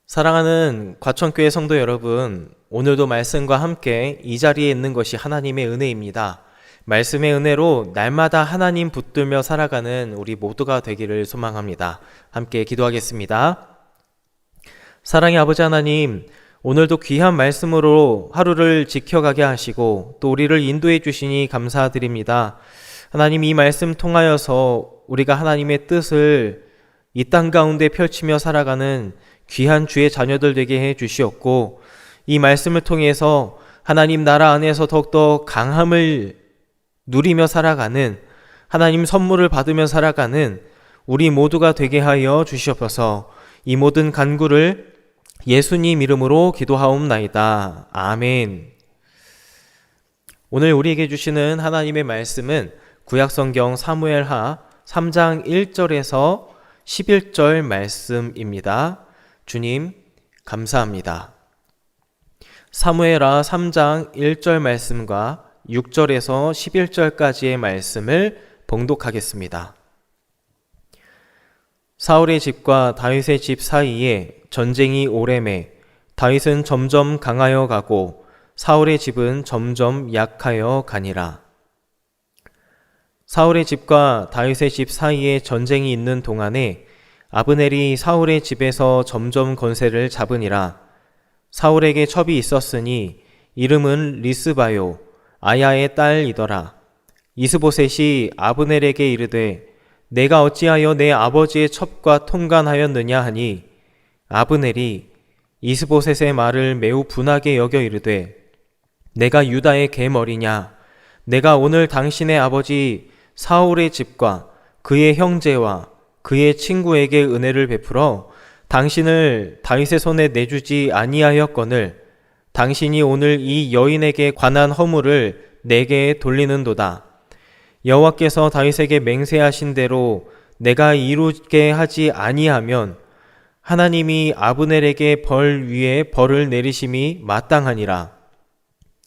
사랑하는 과천교회 성도 여러분, 오늘도 말씀과 함께 이 자리에 있는 것이 하나님의 은혜입니다. 말씀의 은혜로 날마다 하나님 붙들며 살아가는 우리 모두가 되기를 소망합니다. 함께 기도하겠습니다. 사랑의 아버지 하나님, 오늘도 귀한 말씀으로 하루를 지켜가게 하시고 또 우리를 인도해 주시니 감사드립니다. 하나님, 이 말씀 통하여서 우리가 하나님의 뜻을 이 땅 가운데 펼치며 살아가는 귀한 주의 자녀들 되게 해 주시옵고, 이 말씀을 통해서 하나님 나라 안에서 더욱더 강함을 누리며 살아가는, 하나님 선물을 받으며 살아가는 우리 모두가 되게 하여 주시옵소서. 이 모든 간구를 예수님 이름으로 기도하옵나이다. 아멘. 오늘 우리에게 주시는 하나님의 말씀은 구약성경 사무엘하 3장 1절에서 11절 말씀입니다. 주님, 감사합니다. 사무엘하 3장 1절 말씀과 6절에서 11절까지의 말씀을 봉독하겠습니다. 사울의 집과 다윗의 집 사이에 전쟁이 오래매 다윗은 점점 강하여 가고 사울의 집은 점점 약하여 가니라. 사울의 집과 다윗의 집 사이에 전쟁이 있는 동안에 아브넬이 사울의 집에서 점점 권세를 잡으니라. 사울에게 첩이 있었으니 이름은 리스바요 아야의 딸이더라. 이스보셋이 아브넬에게 이르되 내가 어찌하여 내 아버지의 첩과 통간하였느냐 하니 아브넬이 이스보셋의 말을 매우 분하게 여겨 이르되 내가 유다의 계머리냐? 내가 오늘 당신의 아버지 사울의 집과 그의 형제와 그의 친구에게 은혜를 베풀어 당신을 다윗의 손에 내주지 아니하였거늘 당신이 오늘 이 여인에게 관한 허물을 내게 돌리는도다. 여호와께서 다윗에게 맹세하신 대로 내가 이루게 하지 아니하면 하나님이 아브넬에게 벌 위에 벌을 내리심이 마땅하니라.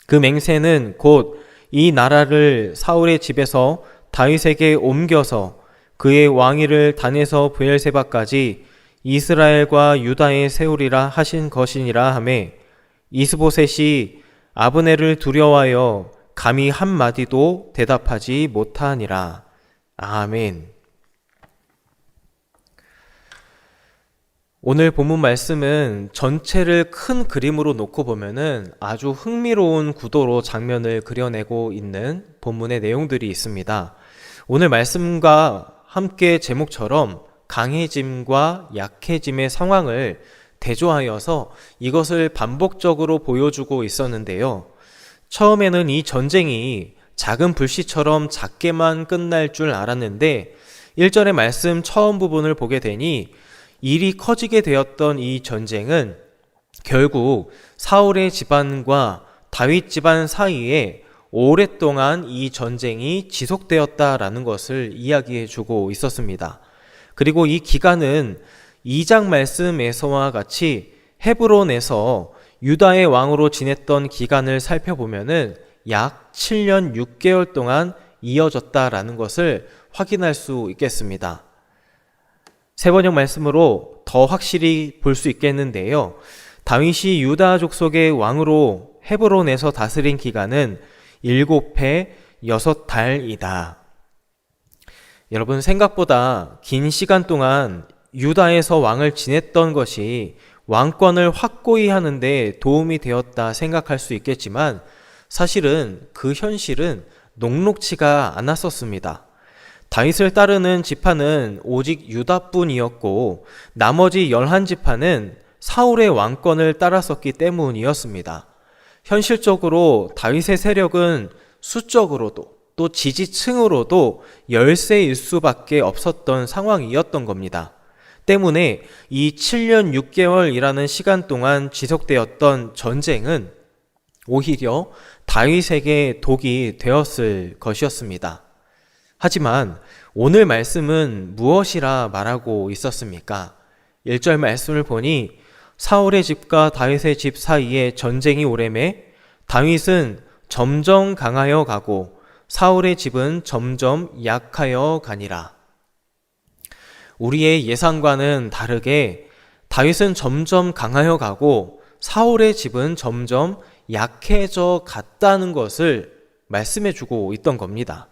그 맹세는 곧 이 나라를 사울의 집에서 다윗에게 옮겨서 그의 왕위를 단에서 브엘세바까지 이스라엘과 유다에 세우리라 하신 것이니라 하매 이스보셋이 아브넬을 두려워하여 감히 한마디도 대답하지 못하니라. 아멘. 오늘 본문 말씀은 전체를 큰 그림으로 놓고 보면은 아주 흥미로운 구도로 장면을 그려내고 있는 본문의 내용들이 있습니다. 오늘 말씀과 함께 제목처럼 강해짐과 약해짐의 상황을 대조하여서 이것을 반복적으로 보여주고 있었는데요. 처음에는 이 전쟁이 작은 불씨처럼 작게만 끝날 줄 알았는데 1절의 말씀 처음 부분을 보게 되니 일이 커지게 되었던 이 전쟁은 결국 사울의 집안과 다윗 집안 사이에 오랫동안 이 전쟁이 지속되었다라는 것을 이야기해 주고 있었습니다. 그리고 이 기간은 2장 말씀에서와 같이 헤브론에서 유다의 왕으로 지냈던 기간을 살펴보면은 약 7년 6개월 동안 이어졌다라는 것을 확인할 수 있겠습니다. 세 번역 말씀으로 더 확실히 볼 수 있겠는데요. 다윗이 유다 족속의 왕으로 헤브론에서 다스린 기간은 7해 6달이다. 여러분, 생각보다 긴 시간 동안 유다에서 왕을 지냈던 것이 왕권을 확고히 하는데 도움이 되었다 생각할 수 있겠지만 사실은 그 현실은 녹록치가 않았었습니다. 다윗을 따르는 지파는 오직 유다뿐이었고 나머지 11지파는 사울의 왕권을 따랐었기 때문이었습니다. 현실적으로 다윗의 세력은 수적으로도 또 지지층으로도 열세일 수밖에 없었던 상황이었던 겁니다. 때문에 이 7년 6개월이라는 시간 동안 지속되었던 전쟁은 오히려 다윗에게 독이 되었을 것이었습니다. 하지만 오늘 말씀은 무엇이라 말하고 있었습니까? 1절 말씀을 보니 사울의 집과 다윗의 집 사이에 전쟁이 오래매 다윗은 점점 강하여 가고 사울의 집은 점점 약하여 가니라. 우리의 예상과는 다르게 다윗은 점점 강하여 가고 사울의 집은 점점 약해져 갔다는 것을 말씀해 주고 있던 겁니다.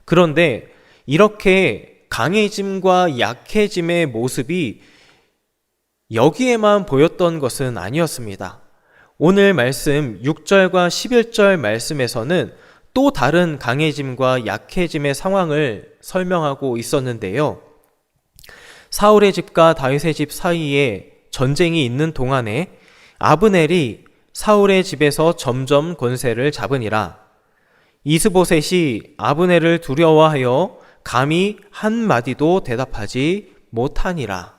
그런데 이렇게 강해짐과 약해짐의 모습이 여기에만 보였던 것은 아니었습니다. 오늘 말씀 6절과 11절 말씀에서는 또 다른 강해짐과 약해짐의 상황을 설명하고 있었는데요. 사울의 집과 다윗의 집 사이에 전쟁이 있는 동안에 아브넬이 사울의 집에서 점점 권세를 잡으니라. 이스보셋이 아브넬을 두려워하여 감히 한마디도 대답하지 못하니라.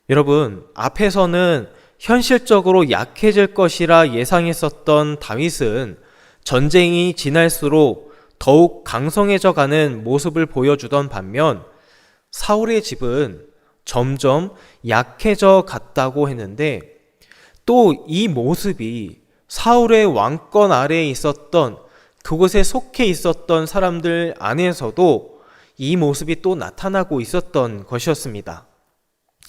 여러분, 앞에서는 현실적으로 약해질 것이라 예상했었던 다윗은 전쟁이 지날수록 더욱 강성해져 가는 모습을 보여주던 반면 사울의 집은 점점 약해져 갔다고 했는데 또 이 모습이 사울의 왕권 아래에 있었던 그곳에 속해 있었던 사람들 안에서도 이 모습이 또 나타나고 있었던 것이었습니다.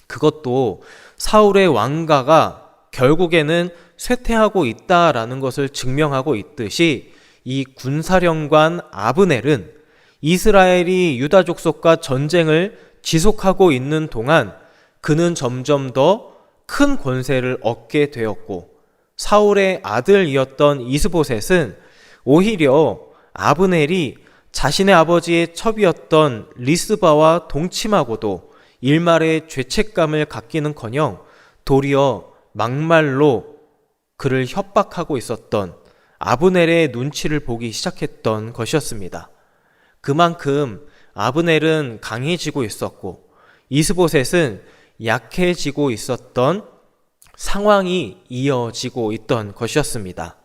그것도 사울의 왕가가 결국에는 쇠퇴하고 있다라는 것을 증명하고 있듯이 이 군사령관 아브넬은 이스라엘이 유다 족속과 전쟁을 지속하고 있는 동안 그는 점점 더 큰 권세를 얻게 되었고 사울의 아들이었던 이스보셋은 오히려 아브넬이 자신의 아버지의 첩이었던 리스바와 동침하고도 일말의 죄책감을 갖기는커녕 도리어 막말로 그를 협박하고 있었던 아브넬의 눈치를 보기 시작했던 것이었습니다. 그만큼 아브넬은 강해지고 있었고 이스보셋은 약해지고 있었던 상황이 이어지고 있던 것이었습니다.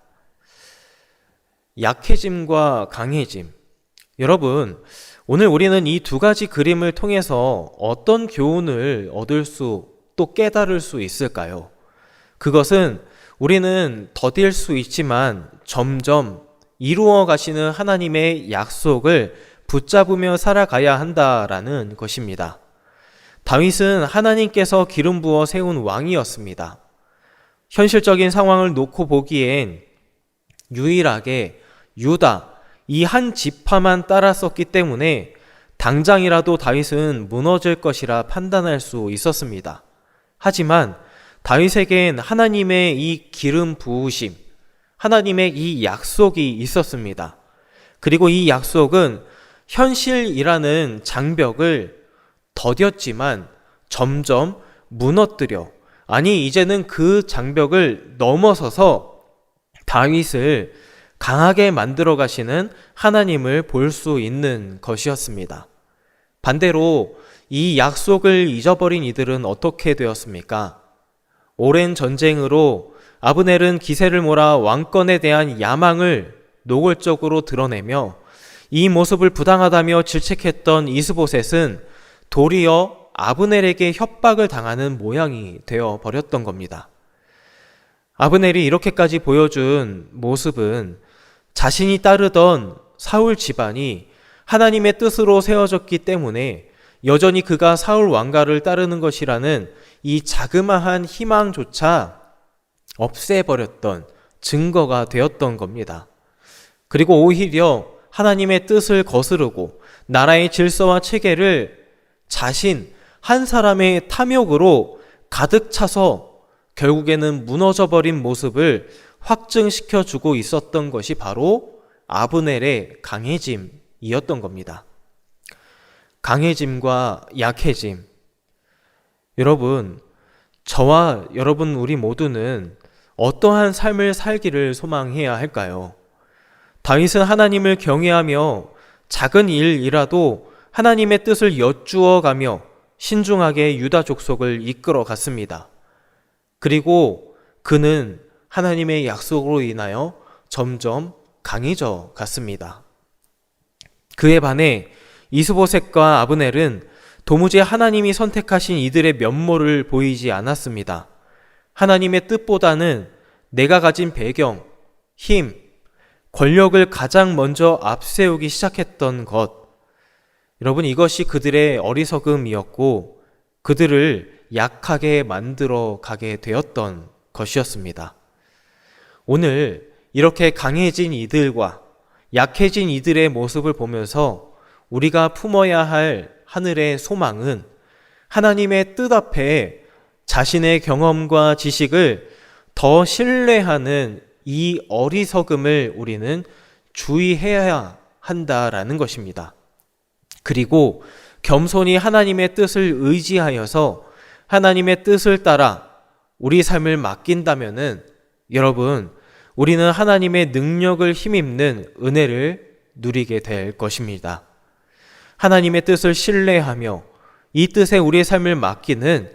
약해짐과 강해짐. 여러분, 오늘 우리는 이 두 가지 그림을 통해서 어떤 교훈을 얻을 수, 또 깨달을 수 있을까요? 그것은 우리는 더딜 수 있지만 점점 이루어 가시는 하나님의 약속을 붙잡으며 살아가야 한다라는 것입니다. 다윗은 하나님께서 기름 부어 세운 왕이었습니다. 현실적인 상황을 놓고 보기엔 유일하게 유다, 이 한 지파만 따랐었기 때문에 당장이라도 다윗은 무너질 것이라 판단할 수 있었습니다. 하지만 다윗에겐 하나님의 이 기름 부으심, 하나님의 이 약속이 있었습니다. 그리고 이 약속은 현실이라는 장벽을 더뎠지만 점점 무너뜨려, 아니 이제는 그 장벽을 넘어서서 다윗을 강하게 만들어 가시는 하나님을 볼 수 있는 것이었습니다. 반대로 이 약속을 잊어버린 이들은 어떻게 되었습니까? 오랜 전쟁으로 아브넬은 기세를 몰아 왕권에 대한 야망을 노골적으로 드러내며 이 모습을 부당하다며 질책했던 이스보셋은 도리어 아브넬에게 협박을 당하는 모양이 되어 버렸던 겁니다. 아브넬이 이렇게까지 보여준 모습은 자신이 따르던 사울 집안이 하나님의 뜻으로 세워졌기 때문에 여전히 그가 사울 왕가를 따르는 것이라는 이 자그마한 희망조차 없애버렸던 증거가 되었던 겁니다. 그리고 오히려 하나님의 뜻을 거스르고 나라의 질서와 체계를 자신 한 사람의 탐욕으로 가득 차서 결국에는 무너져버린 모습을 확증시켜주고 있었던 것이 바로 아브넬의 강해짐이었던 겁니다. 강해짐과 약해짐. 여러분, 저와 여러분 우리 모두는 어떠한 삶을 살기를 소망해야 할까요? 다윗은 하나님을 경외하며 작은 일이라도 하나님의 뜻을 여쭈어 가며 신중하게 유다 족속을 이끌어 갔습니다. 그리고 그는 하나님의 약속으로 인하여 점점 강해져 갔습니다. 그에 반해 이스보셋과 아브넬은 도무지 하나님이 선택하신 이들의 면모를 보이지 않았습니다. 하나님의 뜻보다는 내가 가진 배경, 힘, 권력을 가장 먼저 앞세우기 시작했던 것. 여러분, 이것이 그들의 어리석음이었고 그들을 약하게 만들어 가게 되었던 것이었습니다. 오늘 이렇게 강해진 이들과 약해진 이들의 모습을 보면서 우리가 품어야 할 하늘의 소망은 하나님의 뜻 앞에 자신의 경험과 지식을 더 신뢰하는 이 어리석음을 우리는 주의해야 한다라는 것입니다. 그리고 겸손히 하나님의 뜻을 의지하여서 하나님의 뜻을 따라 우리 삶을 맡긴다면은 여러분, 우리는 하나님의 능력을 힘입는 은혜를 누리게 될 것입니다. 하나님의 뜻을 신뢰하며 이 뜻에 우리의 삶을 맡기는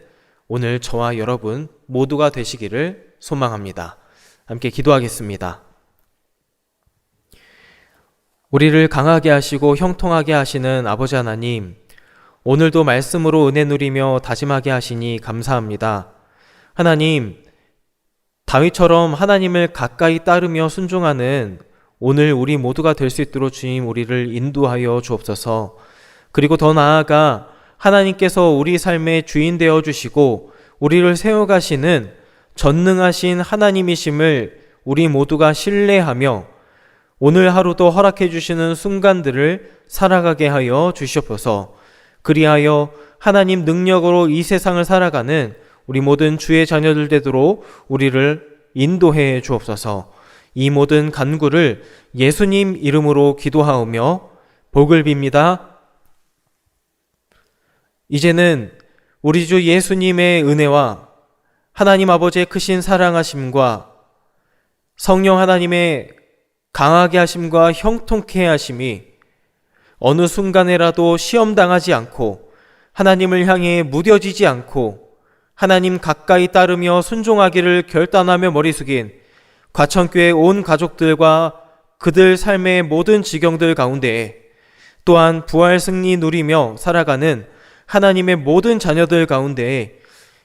오늘 저와 여러분 모두가 되시기를 소망합니다. 함께 기도하겠습니다. 우리를 강하게 하시고 형통하게 하시는 아버지 하나님, 오늘도 말씀으로 은혜 누리며 다짐하게 하시니 감사합니다. 하나님, 다윗처럼 하나님을 가까이 따르며 순종하는 오늘 우리 모두가 될 수 있도록 주님 우리를 인도하여 주옵소서. 그리고 더 나아가 하나님께서 우리 삶의 주인 되어 주시고 우리를 세워가시는 전능하신 하나님이심을 우리 모두가 신뢰하며 오늘 하루도 허락해 주시는 순간들을 살아가게 하여 주시옵소서. 그리하여 하나님 능력으로 이 세상을 살아가는 우리 모든 주의 자녀들 되도록 우리를 인도해 주옵소서. 이 모든 간구를 예수님 이름으로 기도하오며 복을 빕니다. 이제는 우리 주 예수님의 은혜와 하나님 아버지의 크신 사랑하심과 성령 하나님의 강하게 하심과 형통케 하심이 어느 순간에라도 시험당하지 않고 하나님을 향해 무뎌지지 않고 하나님 가까이 따르며 순종하기를 결단하며 머리 숙인 과천교회 온 가족들과 그들 삶의 모든 지경들 가운데에 또한 부활 승리 누리며 살아가는 하나님의 모든 자녀들 가운데에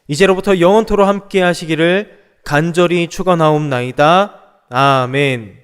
이제로부터 영원토록 함께 하시기를 간절히 축원하옵나이다. 아멘.